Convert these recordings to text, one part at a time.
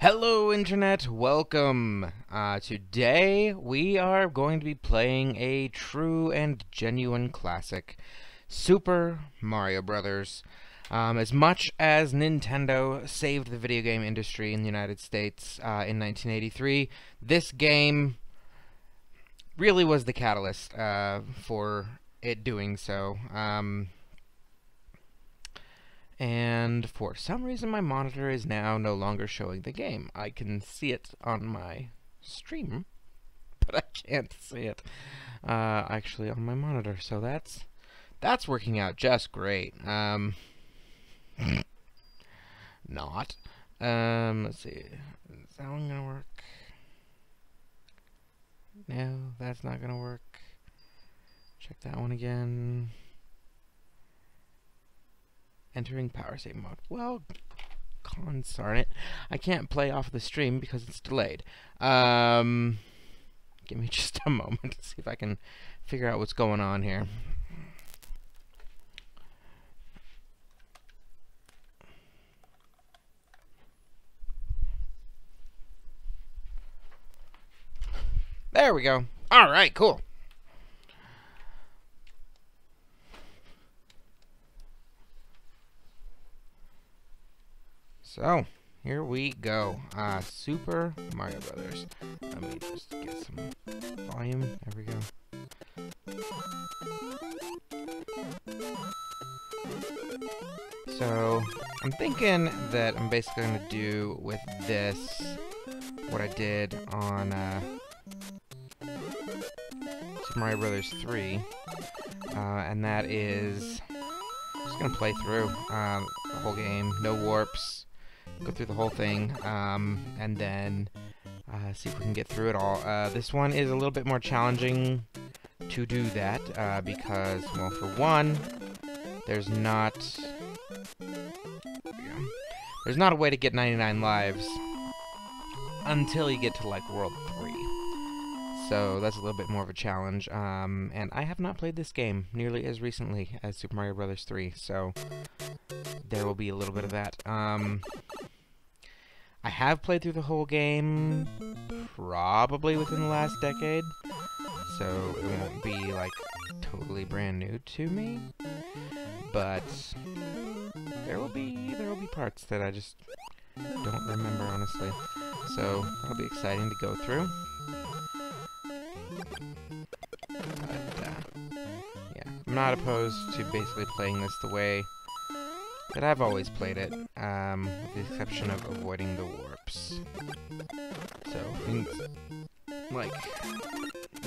Hello Internet, welcome! Today we are going to be playing a true and genuine classic, Super Mario Brothers. As much as Nintendo saved the video game industry in the United States in 1983, this game really was the catalyst for it doing so. And for some reason my monitor is now no longer showing the game. I can see it on my stream, but I can't see it actually on my monitor, so that's working out just great. Not. Let's see. Is that one gonna work? No, that's not gonna work. Check that one again. Entering power save mode. Well, consarn it. I can't play off the stream because it's delayed. Give me just a moment to see if I can figure out what's going on here. There we go. Alright, cool. So, here we go. Super Mario Brothers. Let me just get some volume. There we go. So, I'm thinking that I'm basically going to do with this what I did on Super Mario Brothers 3. And that is just going to play through the whole game. No warps. Go through the whole thing, and then see if we can get through it all. This one is a little bit more challenging to do that, because, well, for one, there's not a way to get 99 lives until you get to, like, World 3. So that's a little bit more of a challenge, and I have not played this game nearly as recently as Super Mario Bros. 3, so there will be a little bit of that. I have played through the whole game probably within the last decade, so it won't be, like, totally brand new to me, but there will be parts that I just don't remember, honestly, so that'll be exciting to go through. But, yeah, I'm not opposed to basically playing this the way that I've always played it, with the exception of avoiding the warps. So, things like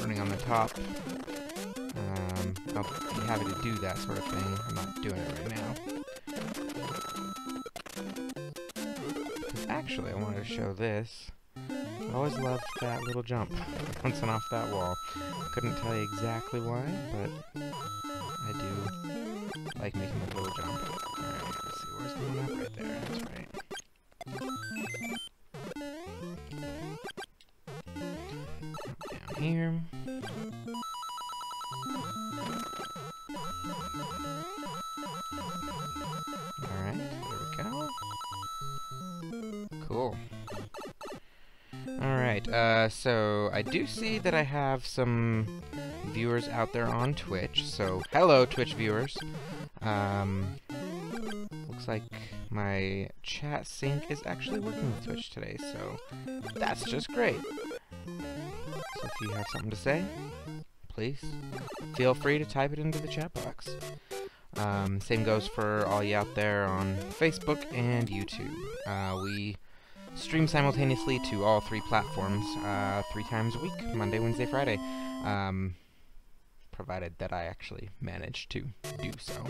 running on the top, I'll be happy to do that sort of thing. I'm not doing it right now. Because actually, I wanted to show this. I always loved that little jump, bouncing off that wall. Couldn't tell you exactly why, but I do like making that little jump. Alright, let's see, where's going up? Right there, that's right. Down here. Alright, there we go. Cool. Alright, so I do see that I have some viewers out there on Twitch, so hello Twitch viewers. Looks like my chat sync is actually working with Twitch today, so that's just great. So if you have something to say, please feel free to type it into the chat box. Same goes for all you out there on Facebook and YouTube. We stream simultaneously to all 3 platforms 3 times a week, Monday, Wednesday, Friday. Provided that I actually manage to do so.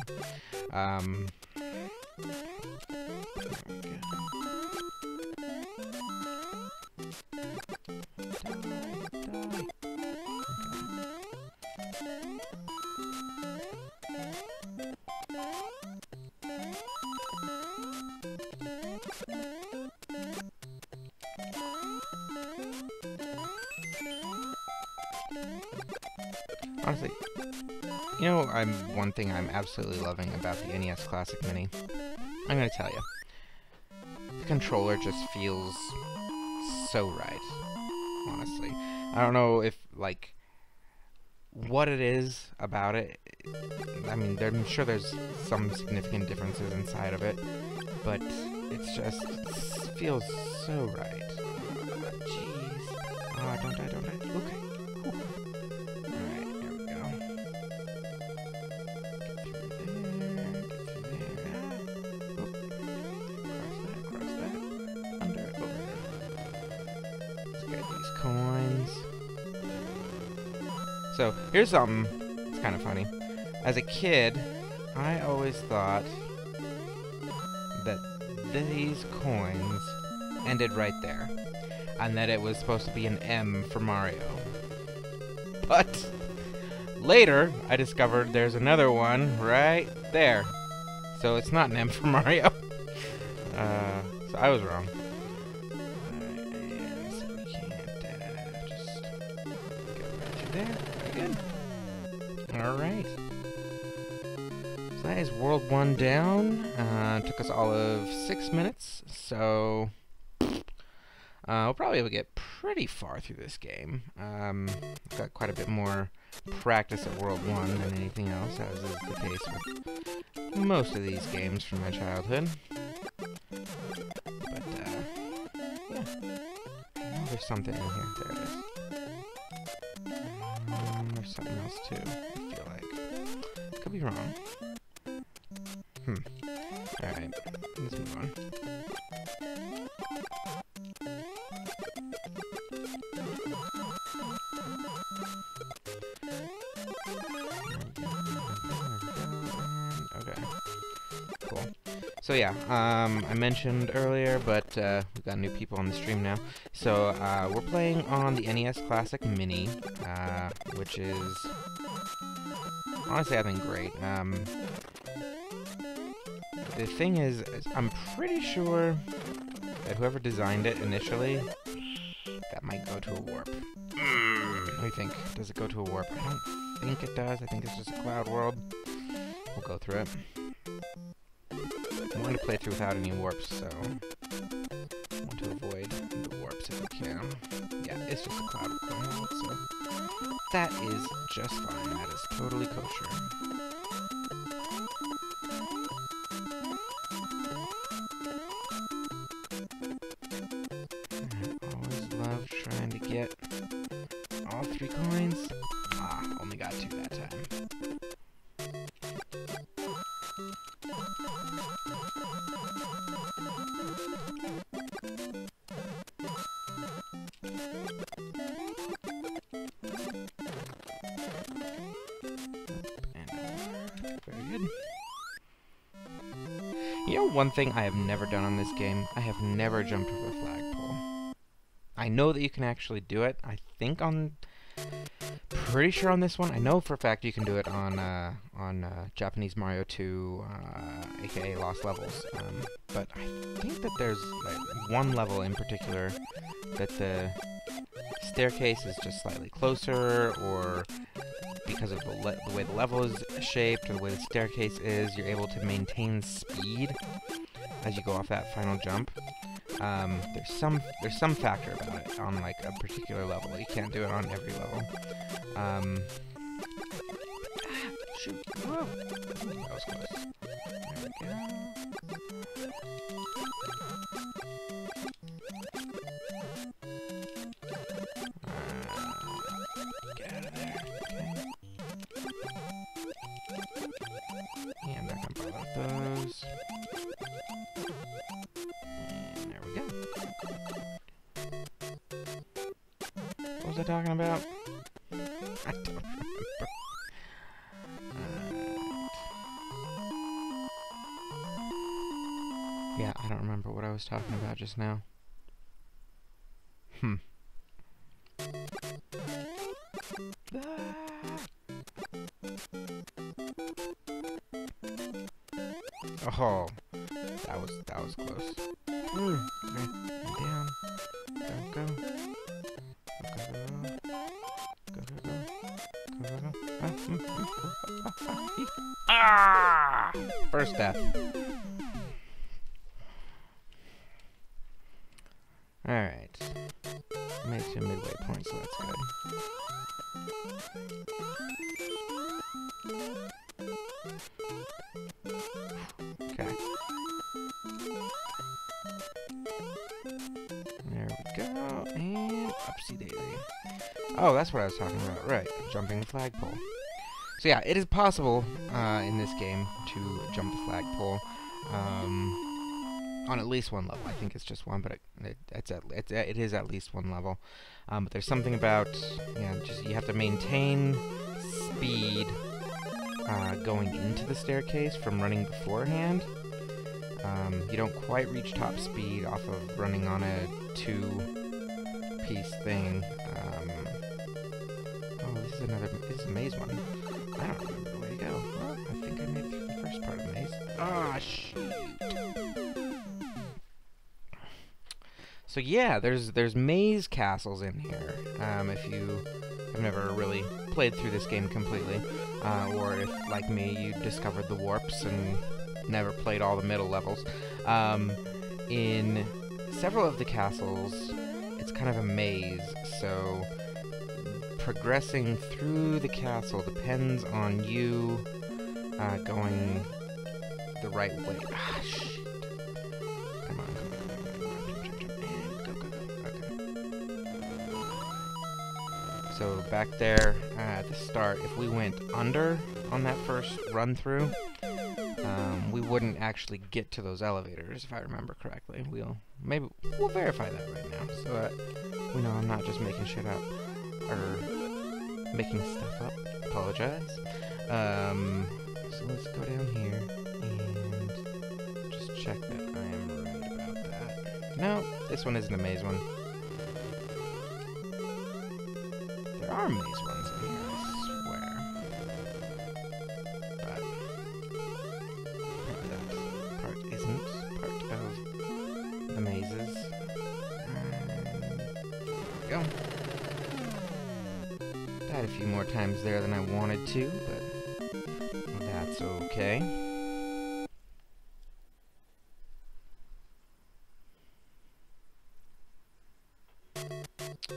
Honestly, you know, one thing I'm absolutely loving about the NES Classic Mini. I'm gonna tell you, the controller just feels so right, honestly. I don't know if, like, what it is about it. I mean, I'm sure there's some significant differences inside of it, but it's just, it feels so right. Jeez. Ah, don't die, don't die. Okay. Alright, here we go. Cross that. Under, over. Let's get these coins. So, here's something that's kind of funny. As a kid, I always thought that these coins ended right there, and that it was supposed to be an M for Mario. But later, I discovered there's another one right there. So it's not an M for Mario. So I was wrong. Alright, and so we can't just go right through there. Very good. Alright. So that is World 1 down. Took us all of 6 minutes, so we'll probably be able to get pretty far through this game. Got quite a bit more practice at World 1 than anything else, as is the case with most of these games from my childhood. But, yeah. Oh, there's something in here. There it is. There's something else, too, I feel like. Could be wrong. Alright, let's move on. Okay. Cool. So yeah, I mentioned earlier, but we've got new people on the stream now. So we're playing on the NES Classic Mini, which is honestly, I think, great. The thing is, I'm pretty sure that whoever designed it initially, that might go to a warp. What do you think? Does it go to a warp? I don't think it does. I think it's just a cloud world. We'll go through it. I want to play through without any warps, so I want to avoid the warps if we can. Yeah, it's just a cloud world, so that is just fine. That is totally kosher. Trying to get all 3 coins. Ah, only got 2 that time. And very good. You know one thing I have never done on this game? I have never jumped over a flagpole. I know that you can actually do it. I think pretty sure on this one. I know for a fact you can do it on Japanese Mario 2, AK.A Lost Levels. But I think that there's like one level in particular that the staircase is just slightly closer, or because of the way the level is shaped or the way the staircase is, you're able to maintain speed as you go off that final jump. There's some factor about it on like a particular level. You can't do it on every level. Shoot! Whoa. That was close. There we go. Get out of there. Okay. And back on both of those. There we go. What was I talking about? I don't remember. Yeah, I don't remember what I was talking about just now. Oh, that was close. Okay, down. Go. Ah! First death. Alright. Made it to a midway point, so that's good. Okay. There we go, and upsy daisy. Oh, that's what I was talking about, right. Jumping the flagpole. So yeah, it is possible in this game to jump the flagpole on at least one level. I think it's just one, but it is at least one level. But there's something about, yeah, just you have to maintain speed going into the staircase from running beforehand. You don't quite reach top speed off of running on a two-piece thing. Oh, this is a maze one. I don't remember the way to go. Well, I think I made it through the first part of the maze. Ah, shoot! So yeah, there's maze castles in here. If you have never really played through this game completely, or if, like me, you discovered the warps and never played all the middle levels. In several of the castles, it's kind of a maze, so progressing through the castle depends on you going the right way. Ah, shit. Come on. And go. Okay. So back there at the start, if we went under on that first run through, we wouldn't actually get to those elevators, if I remember correctly. We'll verify that right now, so that we know I'm not just making shit up, or making stuff up. Apologize. So let's go down here and just check that I am right about that. No, this one isn't a maze one. There are maze ones in here, I swear. But that part isn't part of the mazes. There we go. Died a few more times there than I wanted to, but that's okay.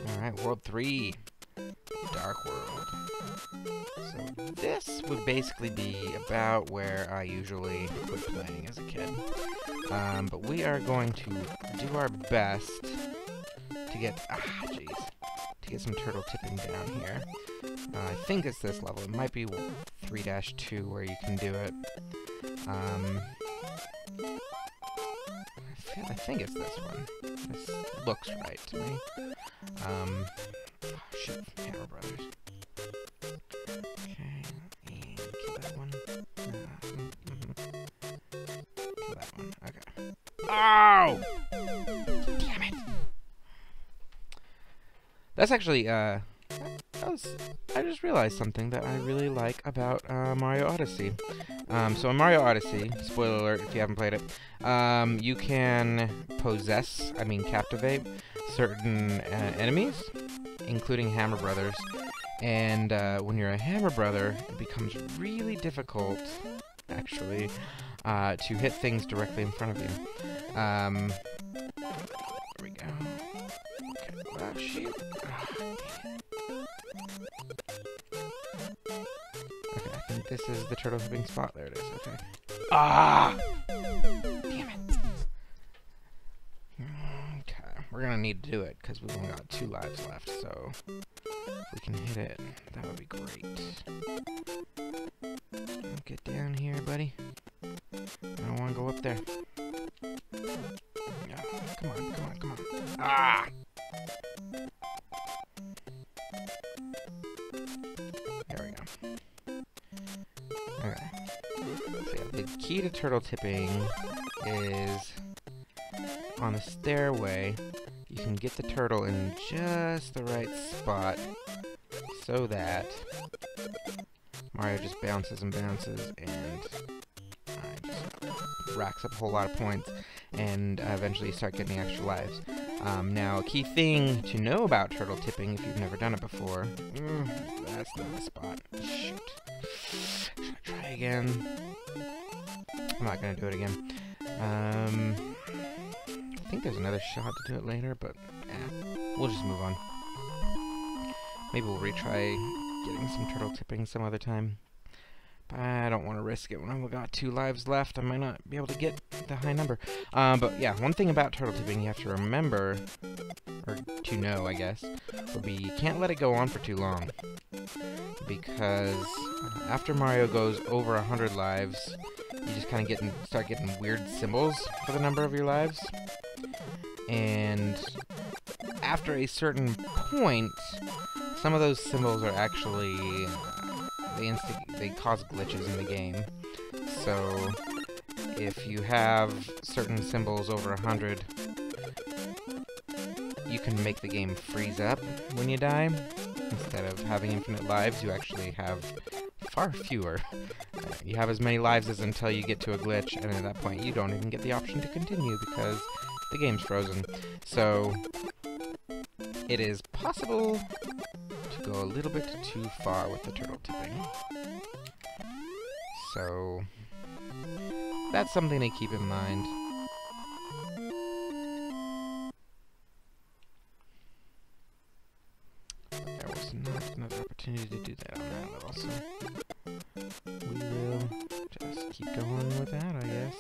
Alright, World 3. Dark World. So this would basically be about where I usually quit playing as a kid. But we are going to do our best to get... to get some turtle tipping down here. I think it's this level. It might be 3-2 where you can do it. I think it's this one. This looks right to me. Oh, shit, Hammer Brothers. Okay, and kill that one. Kill that one. Okay. Oh! Damn it! That's actually, I just realized something that I really like about Mario Odyssey. So in Mario Odyssey, spoiler alert if you haven't played it, you can captivate certain enemies, including Hammer Brothers. And when you're a Hammer Brother, it becomes really difficult, actually, to hit things directly in front of you. There we go. Okay, well, shoot. Okay, I think this is the turtle hooping spot. There it is, okay. Ah! Damn it. Okay, we're gonna need to do it, because we've only got 2 lives left, so if we can hit it, that would be great. Get down here, buddy. I don't want to go up there. Yeah, come on. Ah! There we go. Okay. So yeah, the key to turtle tipping is on the stairway. You can get the turtle in just the right spot so that Mario just bounces and bounces and just racks up a whole lot of points, and eventually you start getting extra lives. Now, a key thing to know about turtle tipping, if you've never done it before, that's not the spot. Shoot. Should I try again? I'm not gonna do it again. I think there's another shot to do it later, but we'll just move on. Maybe we'll retry getting some turtle tipping some other time. But I don't want to risk it when I've got 2 lives left. I might not be able to get the high number. But yeah, one thing about turtle tipping you have to remember, or to know, I guess, would be you can't let it go on for too long. Because after Mario goes over 100 lives, you just kind of start getting weird symbols for the number of your lives. And after a certain point, some of those symbols are actually they cause glitches in the game. So if you have certain symbols over 100, you can make the game freeze up when you die. Instead of having infinite lives, you actually have far fewer. You have as many lives as until you get to a glitch, and at that point you don't even get the option to continue because the game's frozen. So it is possible to go a little bit too far with the turtle tipping. So that's something to keep in mind. There was not another opportunity to do that on that level, so we will just keep going with that, I guess.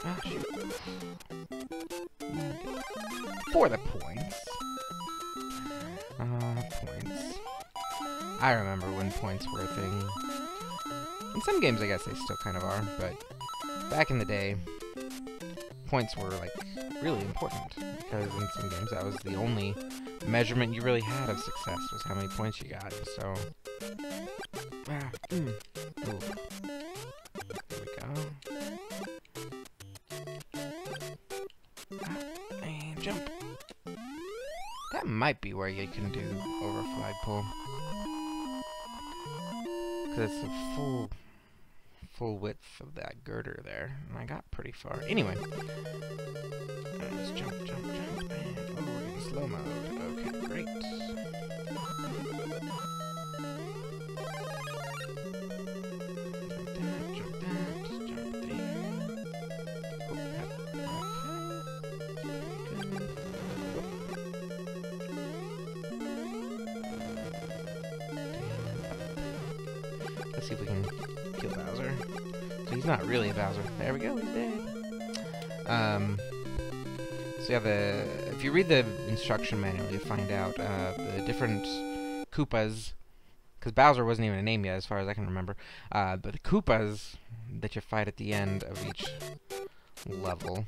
Ah, shoot. For the points. Points. I remember when points were a thing. In some games, I guess they still kind of are, but back in the day, points were, like, really important, because in some games that was the only measurement you really had of success, was how many points you got, so... Ooh. There we go. And jump. That might be where you can do over flagpole. Because it's the full width of that girder there. And I got pretty far. Anyway. Let's jump, and oh, we're in slow mode. Okay, great. Jump that, jump there. Oh, let's see if we can kill Bowser. So he's not really a Bowser. There we go, he's dead. So yeah, if you read the instruction manual, you find out the different Koopas, because Bowser wasn't even a name yet, as far as I can remember. But the Koopas that you fight at the end of each level,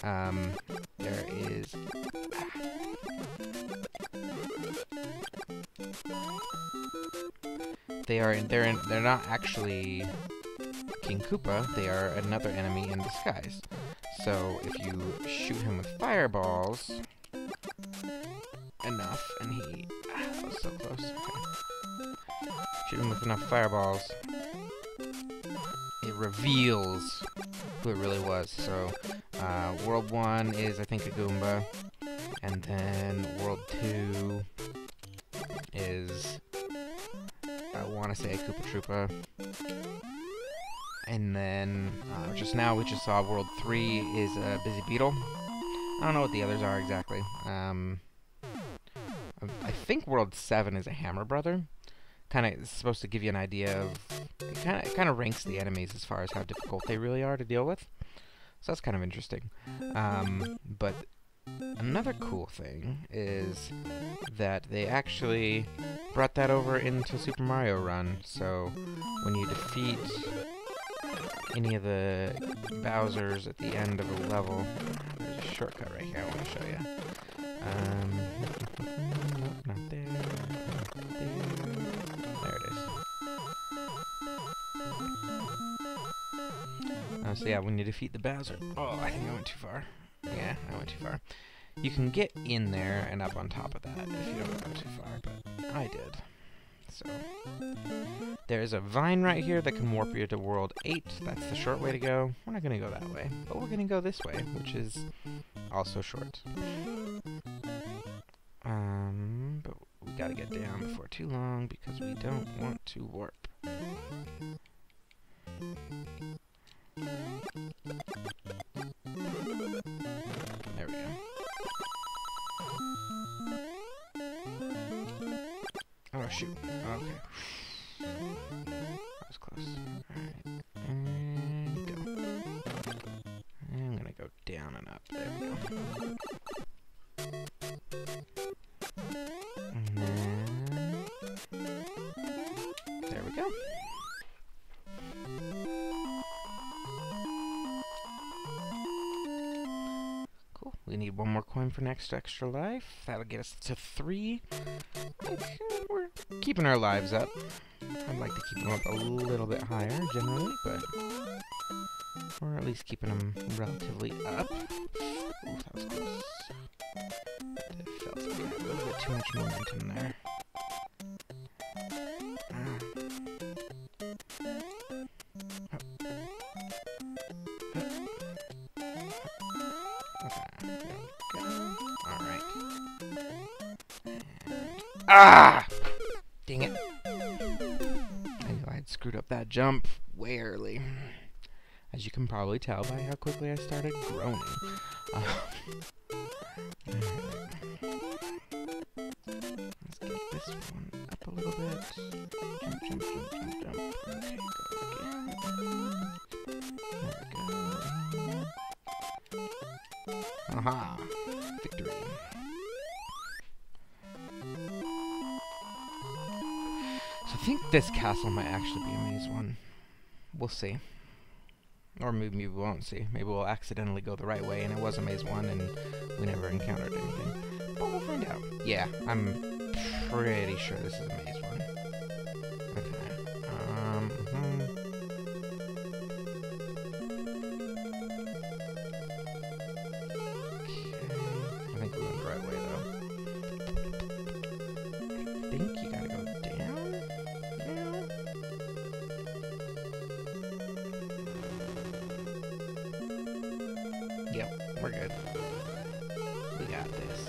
there is. They're not actually King Koopa. They are another enemy in disguise. So if you shoot him with fireballs enough, and he that was so close. Okay. Shoot him with enough fireballs, it reveals who it really was. So World 1 is, I think, a Goomba, and then World 2 is, I want to say, a Koopa Troopa. And then, just now we just saw World 3 is a Busy Beetle. I don't know what the others are exactly. I think World 7 is a Hammer Brother. It's supposed to give you an idea of... It kind of ranks the enemies as far as how difficult they really are to deal with. So that's kind of interesting. But another cool thing is that they actually brought that over into Super Mario Run. So when you defeat any of the Bowsers at the end of a level, there's a shortcut right here I want to show you. Nope, not there. Not there. There it is. So yeah, when you defeat the Bowser... Oh, I think I went too far. Yeah, I went too far. You can get in there and up on top of that if you don't go too far, but I did. So, there's a vine right here that can warp you to World 8. That's the short way to go. We're not going to go that way, but we're going to go this way, which is also short. But we got to get down before too long because we don't want to warp. There we Oh, shoot. Okay. That was close. Alright. And go. I'm gonna go down and up. There we go. And then... there we go. Cool. We need one more coin for next extra life. That'll get us to 3. We're keeping our lives up. I'd like to keep them up a little bit higher, generally, but we're at least keeping them relatively up. Ooh, that was close. It felt like I had a little bit too much momentum there. Ah! Dang it. I knew I had screwed up that jump way early. As you can probably tell by how quickly I started groaning. Let's get this one up a little bit. Jump, jump, jump, jump, jump. Okay, go again. There we go. Aha! Victory. I think this castle might actually be a maze one. We'll see. Or maybe we won't see. Maybe we'll accidentally go the right way and it was a maze one and we never encountered anything. But we'll find out. Yeah, I'm pretty sure this is a maze one. Okay. I think we went the right way though. I think you gotta go down? Yep, we're good. We got this.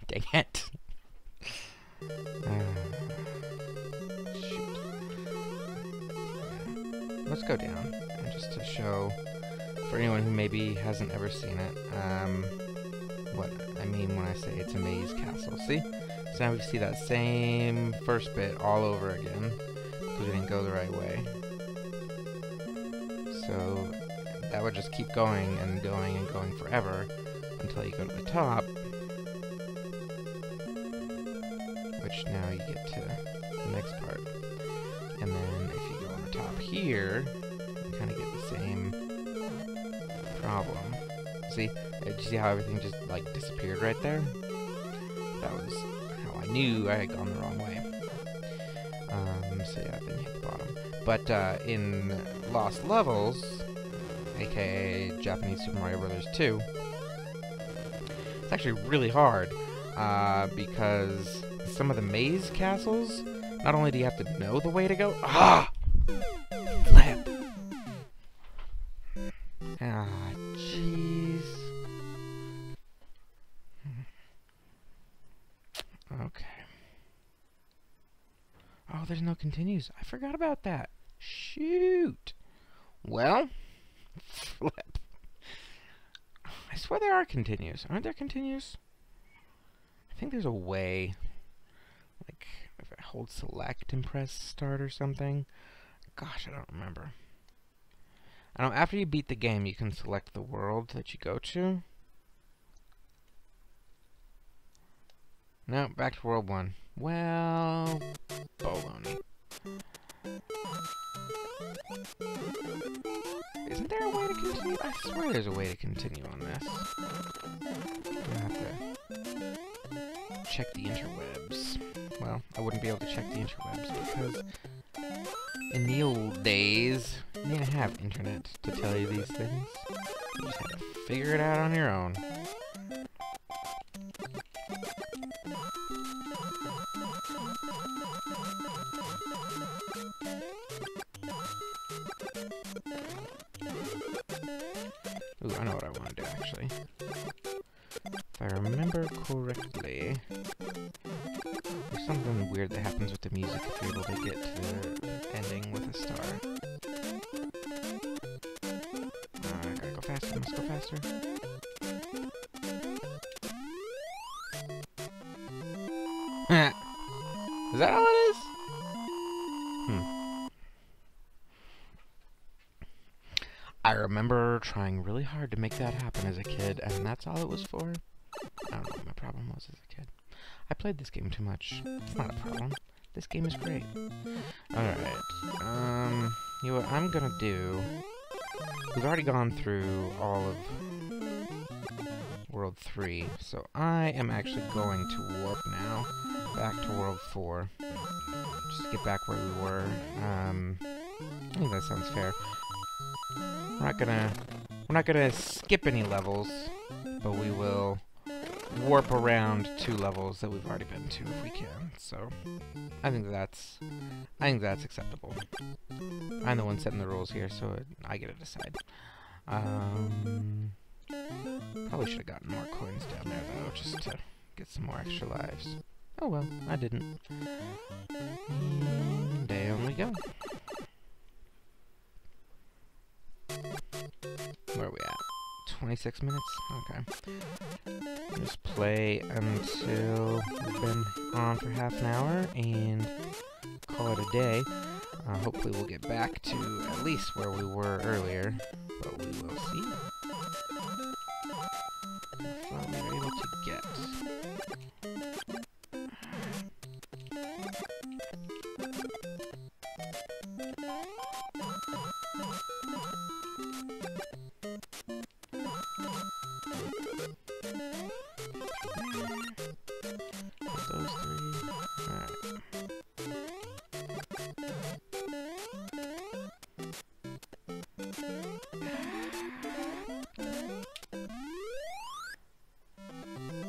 Dang it. Shoot. Let's go down. And just to show, for anyone who maybe hasn't ever seen it, what I mean when I say it's a maze castle. See? So now we see that same first bit all over again, because we didn't go the right way. So that would just keep going and going and going forever until you go to the top, which now you get to the next part. And then if you go on the top here, you kind of get the same problem. See? Did you see how everything just like disappeared right there? That was how I knew I had gone the wrong way. So yeah, then you hit the bottom. But in Lost Levels, aka Japanese Super Mario Bros. 2, it's actually really hard because some of the maze castles, not only do you have to know the way to go, flip! Jeez. Okay. Oh, there's no continues. I forgot about that. Shoot. Well, flip. I swear there are continues. Aren't there continues? I think there's a way. Like, if I hold select and press start or something. Gosh, I don't remember. I know after you beat the game, you can select the world that you go to. No, back to World 1. Well, baloney. Isn't there a way to continue? I swear there's a way to continue on this. I have to check the interwebs. Well, I wouldn't be able to check the interwebs because in the old days, you didn't have internet to tell you these things. You just had to figure it out on your own. Ooh, I know what I want to do, actually. If I remember correctly, there's something weird that happens with the music if you're able to get to the ending with a star. I gotta go fast. faster, must go faster. Is that all it is? I remember trying really hard to make that happen as a kid, and that's all it was for. I don't know what my problem was as a kid. I played this game too much. It's not a problem. This game is great. Alright. You know what I'm gonna do? We've already gone through all of World 3, so I am actually going to warp now back to World 4. Just to get back where we were. I think that sounds fair. We're not gonna skip any levels, but we will warp around 2 levels that we've already been to if we can. So I think that's acceptable. I'm the one setting the rules here, so I get to decide. Probably should have gotten more coins down there though, just to get some more extra lives. Oh well, I didn't. And down we go. Where are we at? 26 minutes? Okay. Just play until we've been on for half an hour and call it a day. Hopefully we'll get back to at least where we were earlier, but we will see. How far we were able to get. Those 3. Alright.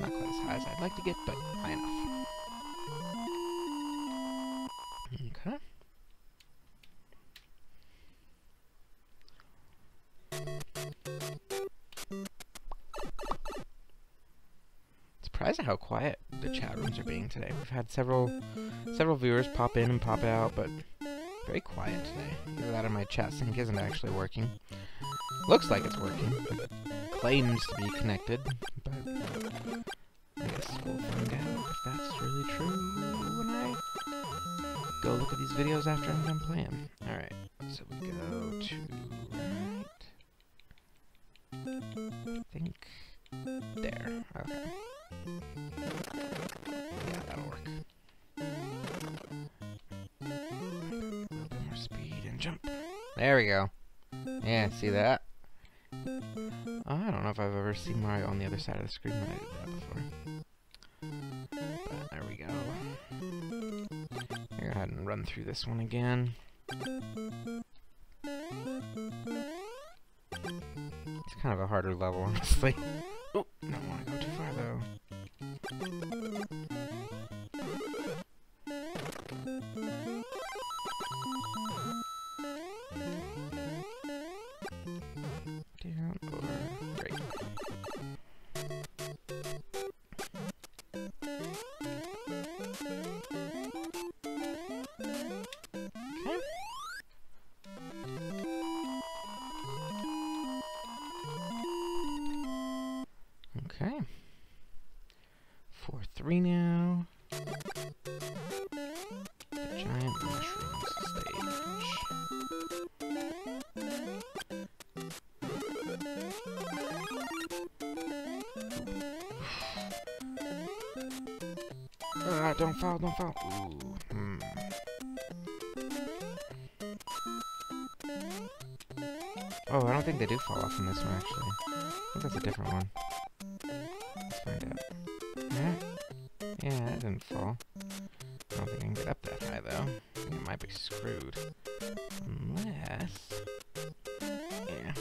Not quite as high as I'd like to get, but high enough. Okay. Surprised at how quiet the chat rooms are being today. We've had several viewers pop in and pop out, but very quiet today. Either that or my chat sync isn't actually working. Looks like it's working. It claims to be connected, but I guess we'll find out if that's really true when I go look at these videos after I'm done playing. Alright, so we go to right. I think there. Okay. Yeah, that'll work. A little bit more speed and jump. There we go. Yeah, see that? I don't know if I've ever seen Mario on the other side of the screen when I did that before. But there we go. Go ahead and run through this one again. It's kind of a harder level, honestly. Oh, don't want to go too far though. Down, over, right. Okay. Okay. 4-3 now. The giant mushrooms stage. Don't fall, don't fall. Ooh, Oh, I don't think they do fall off in this one, actually. I think that's a different one. Let's find out. Yeah? Yeah, that didn't fall. I don't think I can get up that high, though. I think it might be screwed. Unless... Yeah.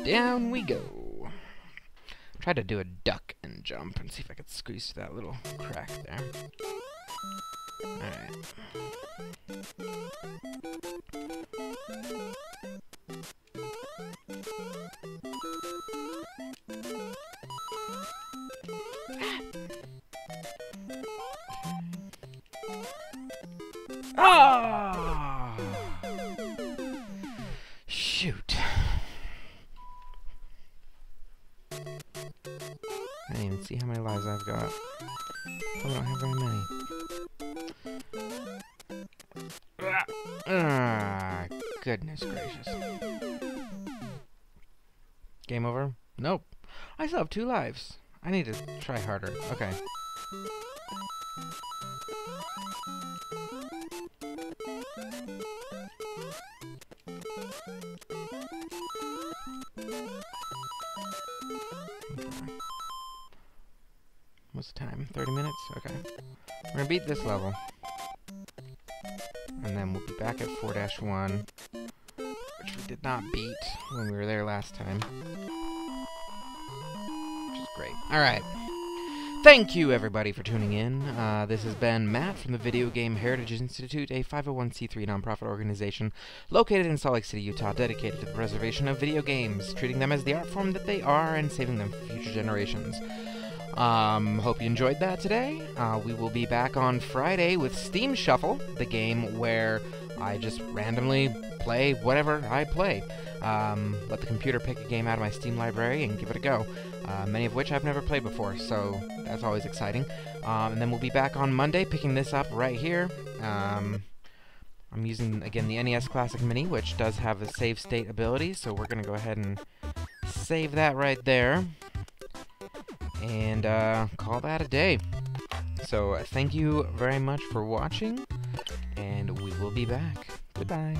Down we go! Try to do a duck and jump and see if I could squeeze through that little crack there. Alright. Ah! Shoot. Let's see how many lives I've got. I don't have very many. Ah, goodness gracious. Game over? Nope. I still have 2 lives. I need to try harder. Okay. What's the time? 30 minutes? Okay. We're gonna beat this level. And then we'll be back at 4-1, which we did not beat when we were there last time. Which is great. Alright. Thank you, everybody, for tuning in. This has been Matt from the Video Game Heritage Institute, a 501c3 nonprofit organization located in Salt Lake City, Utah, dedicated to the preservation of video games, treating them as the art form that they are and saving them for future generations. Hope you enjoyed that today. We will be back on Friday with Steam Shuffle, the game where I just randomly play whatever I play. Let the computer pick a game out of my Steam library and give it a go. Many of which I've never played before, so that's always exciting. And then we'll be back on Monday picking this up right here. I'm using, again, the NES Classic Mini, which does have a save state ability, so we're going to go ahead and save that right there. And call that a day. So thank you very much for watching, and we will be back. Goodbye.